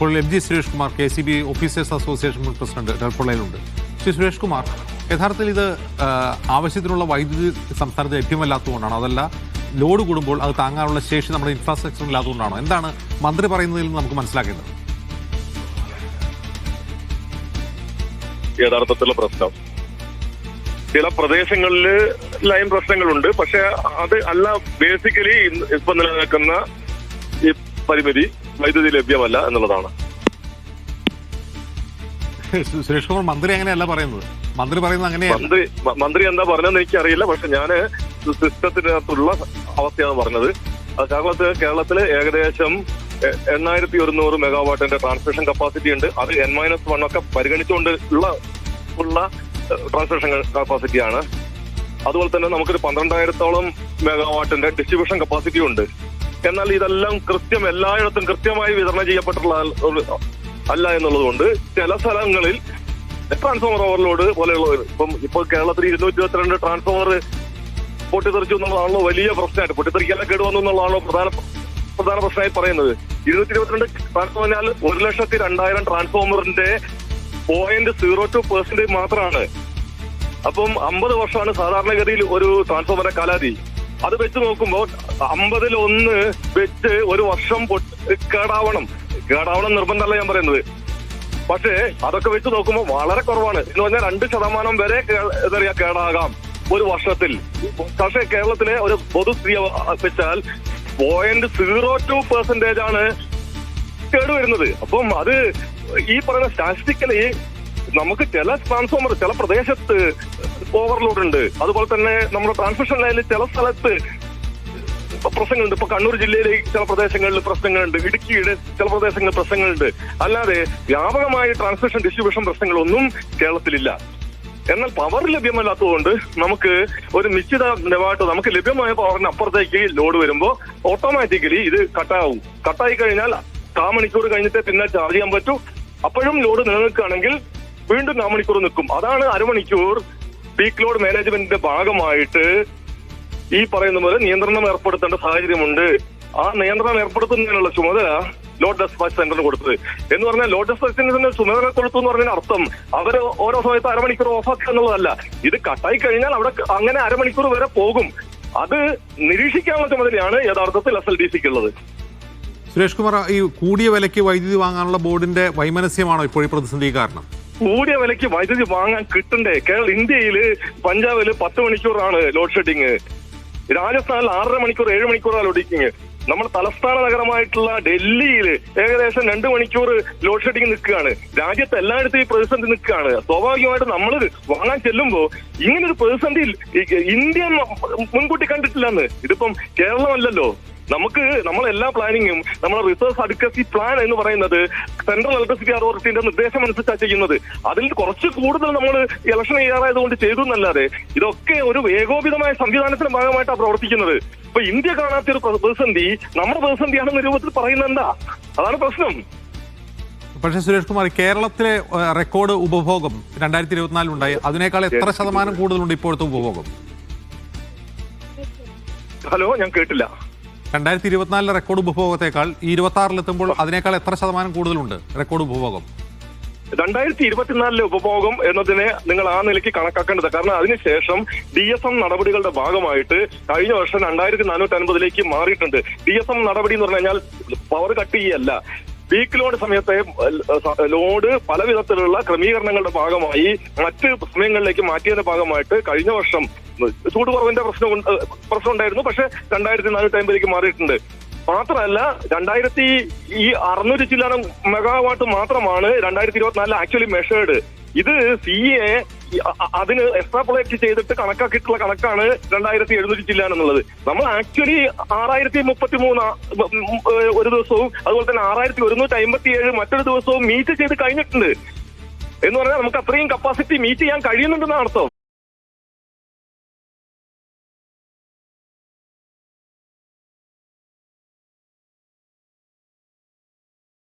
ഇപ്പോൾ MG Suresh Kumar KCB officers association president ഡൽഹൊളയിലുണ്ട്. ശ്രീ സുരേഷ് കുമാർ, യഥാർത്ഥത്തിൽ ഇത് ആവശ്യത്തിനുള്ള വൈദ്യുതി സംസ്ഥാനത്ത് ലഭ്യമല്ലാത്തതുകൊണ്ടാണോ, അതല്ല ലോഡ് കൂടുമ്പോൾ അത് താങ്ങാനുള്ള ശേഷി നമ്മുടെ ഇൻഫ്രാസ്ട്രക്ചർ ഇല്ലാത്തതുകൊണ്ടാണോ? എന്താണ് മന്ത്രി പറയുന്നതിൽ നിന്ന് നമുക്ക് മനസ്സിലാക്കേണ്ടത്? യഥാർത്ഥത്തിലുള്ള പ്രശ്നം ചില പ്രദേശങ്ങളിൽ ലൈൻ പ്രശ്നങ്ങളുണ്ട്. പക്ഷെ അത് അല്ല, ബേസിക്കലി ഇപ്പൊ നിലനിൽക്കുന്ന ഈ പരിമിതി വൈദ്യുതി ലഭ്യമല്ല എന്നുള്ളതാണ്. സുരേഷ് കുമാർ, മന്ത്രി അങ്ങനെയല്ല പറയുന്നത്. മന്ത്രി പറയുന്നത് അങ്ങനെയാണ്. മന്ത്രി എന്താ പറഞ്ഞതെന്ന് എനിക്കറിയില്ല. പക്ഷെ ഞാന് സിസ്റ്റത്തിനകത്തുള്ള അവസ്ഥയാണ് പറഞ്ഞത്. കേരളത്തില് ഏകദേശം 8100 മെഗാവാട്ടിന്റെ ട്രാൻസ്മിഷൻ കപ്പാസിറ്റി ഉണ്ട്. അത് N-1 ഒക്കെ പരിഗണിച്ചുകൊണ്ട് ഉള്ള ട്രാൻസ്മിഷൻ കപ്പാസിറ്റിയാണ്. അതുപോലെ തന്നെ നമുക്കൊരു 12,000-ഓളം മെഗാവാട്ടിന്റെ ഡിസ്ട്രിബ്യൂഷൻ കപ്പാസിറ്റി ഉണ്ട്. എന്നാൽ ഇതെല്ലാം എല്ലായിടത്തും കൃത്യമായി വിതരണം ചെയ്യപ്പെട്ടുള്ള അല്ല എന്നുള്ളതുകൊണ്ട് ചില സ്ഥലങ്ങളിൽ ട്രാൻസ്ഫോമർ ഓവർലോഡ് പോലെയുള്ള ഇപ്പൊ കേരളത്തിൽ 222 ട്രാൻസ്ഫോമർ പൊട്ടിത്തെറിച്ചു എന്നുള്ളതാണല്ലോ വലിയ പ്രശ്നമായിട്ട്. പൊട്ടിത്തെറിക്കാതെ കേടുവന്നു എന്നുള്ളതാണല്ലോ പ്രധാന പ്രശ്നമായി പറയുന്നത്. 222 ട്രാൻസ്ഫോമറിനാൽ 1,02,000 ട്രാൻസ്ഫോമറിന്റെ 0.02% മാത്രമാണ്. അപ്പം 50 വർഷമാണ് സാധാരണഗതിയിൽ ഒരു ട്രാൻസ്ഫോമറിന്റെ കാലാവധി. അത് വെച്ച് നോക്കുമ്പോൾ 50-1 വെച്ച് ഒരു വർഷം കേടാവണം നിർബന്ധമല്ല ഞാൻ പറയുന്നത്. പക്ഷേ അതൊക്കെ വെച്ച് നോക്കുമ്പോൾ വളരെ കുറവാണ്. എന്ന് പറഞ്ഞാൽ 2% വരെ കേടാകാം ഒരു വർഷത്തിൽ. പക്ഷേ കേരളത്തിലെ ഒരു പൊതുസ്ഥിതി വെച്ചാൽ 0.02% ആണ് കേടുവരുന്നത്. അപ്പം അത് ഈ പറയുന്ന സ്റ്റാറ്റിസ്റ്റിക്കലി നമുക്ക് ചില ട്രാൻസ്ഫോമർ ചില പ്രദേശത്ത് ഓവർലോഡ് ഉണ്ട്. അതുപോലെ തന്നെ നമ്മുടെ ട്രാൻസ്മിഷൻ ലൈനിൽ ചില സ്ഥലത്ത് പ്രശ്നങ്ങളുണ്ട്. ഇപ്പൊ കണ്ണൂർ ജില്ലയിലെ ചില പ്രദേശങ്ങളിൽ പ്രശ്നങ്ങളുണ്ട്, ഇടുക്കിയുടെ ചില പ്രദേശങ്ങളിൽ പ്രശ്നങ്ങളുണ്ട്. അല്ലാതെ വ്യാപകമായ ട്രാൻസ്മിഷൻ ഡിസ്ട്രിബ്യൂഷൻ പ്രശ്നങ്ങളൊന്നും കേരളത്തിലില്ല. എന്നാൽ പവർ ലഭ്യമല്ലാത്തതുകൊണ്ട് നമുക്ക് ഒരു നിശ്ചിത നിലവാട്ട് നമുക്ക് ലഭ്യമായ പവറിന് അപ്പുറത്തേക്ക് ലോഡ് വരുമ്പോൾ ഓട്ടോമാറ്റിക്കലി ഇത് കട്ടായി കഴിഞ്ഞാൽ 1/4 മണിക്കൂർ കഴിഞ്ഞിട്ട് പിന്നെ ചാർജ് ചെയ്യാൻ പറ്റൂ. അപ്പോഴും ലോഡ് നിലനിൽക്കുകയാണെങ്കിൽ വീണ്ടും 4 മണിക്കൂർ നിൽക്കും. അതാണ് അരമണിക്കൂർ പീക്ക് ലോഡ് മാനേജ്മെന്റിന്റെ ഭാഗമായിട്ട് ഈ പറയുന്ന പോലെ നിയന്ത്രണം ഏർപ്പെടുത്തേണ്ട സാഹചര്യമുണ്ട്. ആ നിയന്ത്രണം ഏർപ്പെടുത്തുന്നതിനുള്ള ചുമതല ലോഡ് ഡെസ്പാച്ച് സെന്ററിന് കൊടുത്തത്. എന്ന് പറഞ്ഞാൽ ലോഡ് ഡെസ്പാച്ച് സെന്ററിന് ചുമതല കൊടുത്തു എന്ന് പറഞ്ഞതിന് അർത്ഥം അവര് ഓരോ സമയത്ത് അരമണിക്കൂർ ഓഫാക്കുക എന്നുള്ളതല്ല. ഇത് കട്ടായി കഴിഞ്ഞാൽ അവിടെ അങ്ങനെ അരമണിക്കൂർ വരെ പോകും. അത് നിരീക്ഷിക്കാനുള്ള ചുമതലയാണ് യഥാർത്ഥത്തിൽ SLDCക്ക് ഉള്ളത്. സുരേഷ് കുമാർ, ഈ കൂടിയ വിലയ്ക്ക് വൈദ്യുതി വാങ്ങാനുള്ള ബോർഡിന്റെ വൈമനസ്യമാണോ ഇപ്പോൾ ഈ പ്രതിസന്ധി കാരണം? കൂടിയ വിലയ്ക്ക് വൈദ്യുതി വാങ്ങാൻ കിട്ടണ്ടേ? ഇന്ത്യയില് പഞ്ചാബില് 10 മണിക്കൂറാണ് ലോഡ് ഷെഡിങ്. രാജസ്ഥാനിൽ 6.5 മണിക്കൂർ 7 മണിക്കൂറാണ് ലോഡ് ഷെഡിങ്. നമ്മുടെ തലസ്ഥാന നഗരമായിട്ടുള്ള ഡൽഹിയിൽ ഏകദേശം 2 മണിക്കൂർ ലോഡ് ഷെഡിങ് നിൽക്കുകയാണ്. രാജ്യത്ത് എല്ലായിടത്തും ഈ പ്രതിസന്ധി നിൽക്കുകയാണ്. സ്വാഭാവികമായിട്ട് നമ്മൾ വാങ്ങാൻ ചെല്ലുമ്പോൾ ഇങ്ങനൊരു പ്രതിസന്ധി ഇന്ത്യ മുൻകൂട്ടി കണ്ടിട്ടില്ലെന്ന്. ഇതിപ്പം കേരളമല്ലല്ലോ. നമ്മളെല്ലാ പ്ലാനിങ്ങും നമ്മുടെ റിസോഴ്സ് അഡ്വക്കസി പ്ലാൻ എന്ന് പറയുന്നത് സെൻട്രൽ ഇലക്ട്രിസിറ്റി അതോറിറ്റിന്റെ നിർദ്ദേശം അനുസരിച്ചാണ് ചെയ്യുന്നത്. അതിൽ കുറച്ച് കൂടുതൽ നമ്മൾ ഇലക്ഷൻ ചെയ്യാറായതുകൊണ്ട് ചെയ്തു എന്നല്ലാതെ ഇതൊക്കെ ഒരു ഏകോപിതമായ സംവിധാനത്തിന്റെ ഭാഗമായിട്ടാണ് പ്രവർത്തിക്കുന്നത്. ഇപ്പൊ ഇന്ത്യ കാണാത്തൊരു പ്രതിസന്ധി നമ്മുടെ പ്രതിസന്ധിയാണെന്ന രൂപത്തിൽ പറയുന്നത് എന്താ? അതാണ് പ്രശ്നം. പക്ഷേ സുരേഷ് കുമാർ, കേരളത്തിലെ റെക്കോർഡ് ഉപഭോഗം 2024 ഉണ്ടായി. അതിനേക്കാൾ എത്ര ശതമാനം കൂടുതലുണ്ട് ഇപ്പോഴത്തെ ഉപഭോഗം? ഹലോ, ഞാൻ കേട്ടില്ല. 2024 റെക്കോർഡ് ഉപഭോഗത്തെക്കാൾ 2026 അതിനേക്കാൾ എത്ര ശതമാനം കൂടുതലുണ്ട് റെക്കോർഡ് ഉപഭോഗം? 2024 ഉപഭോഗം എന്നതിനെ നിങ്ങൾ ആ നിലയ്ക്ക് കണക്കാക്കേണ്ടത്. കാരണം അതിനുശേഷം DSM നടപടികളുടെ ഭാഗമായിട്ട് കഴിഞ്ഞ വർഷം 2450 മാറിയിട്ടുണ്ട്. DSM നടപടി എന്ന് പറഞ്ഞു കഴിഞ്ഞാൽ പവർ കട്ട് ചെയ്യല്ല, പീക്ക് ലോഡ് സമയത്തെ ലോഡ് പല വിധത്തിലുള്ള ക്രമീകരണങ്ങളുടെ ഭാഗമായി മറ്റ് സമയങ്ങളിലേക്ക് മാറ്റിയതിന്റെ ഭാഗമായിട്ട് കഴിഞ്ഞ വർഷം ചൂട് കുറവിന്റെ പ്രശ്നം ഉണ്ടായിരുന്നു. പക്ഷെ 2450 മാറിയിട്ടുണ്ട്. മാത്രമല്ല 2600 ചില്ലാനം മെഗാവാട്ട് മാത്രമാണ് 2024 ആക്ച്വലി മെഷേർഡ്. ഇത് CA അതിന് എക്സ്ട്രാപൊളേറ്റ് ചെയ്തിട്ട് കണക്കാക്കിയിട്ടുള്ള കണക്കാണ് 2700 ചില്ലാൻ എന്നുള്ളത്. നമ്മൾ ആക്ച്വലി 6033 ഒരു ദിവസവും അതുപോലെ തന്നെ 6157 മറ്റൊരു ദിവസവും മീറ്റ് ചെയ്ത് കഴിഞ്ഞിട്ടുണ്ട്. എന്ന് പറഞ്ഞാൽ നമുക്ക് അത്രയും കപ്പാസിറ്റി മീറ്റ് ചെയ്യാൻ കഴിയുന്നുണ്ടെന്നാണ് അർത്ഥം.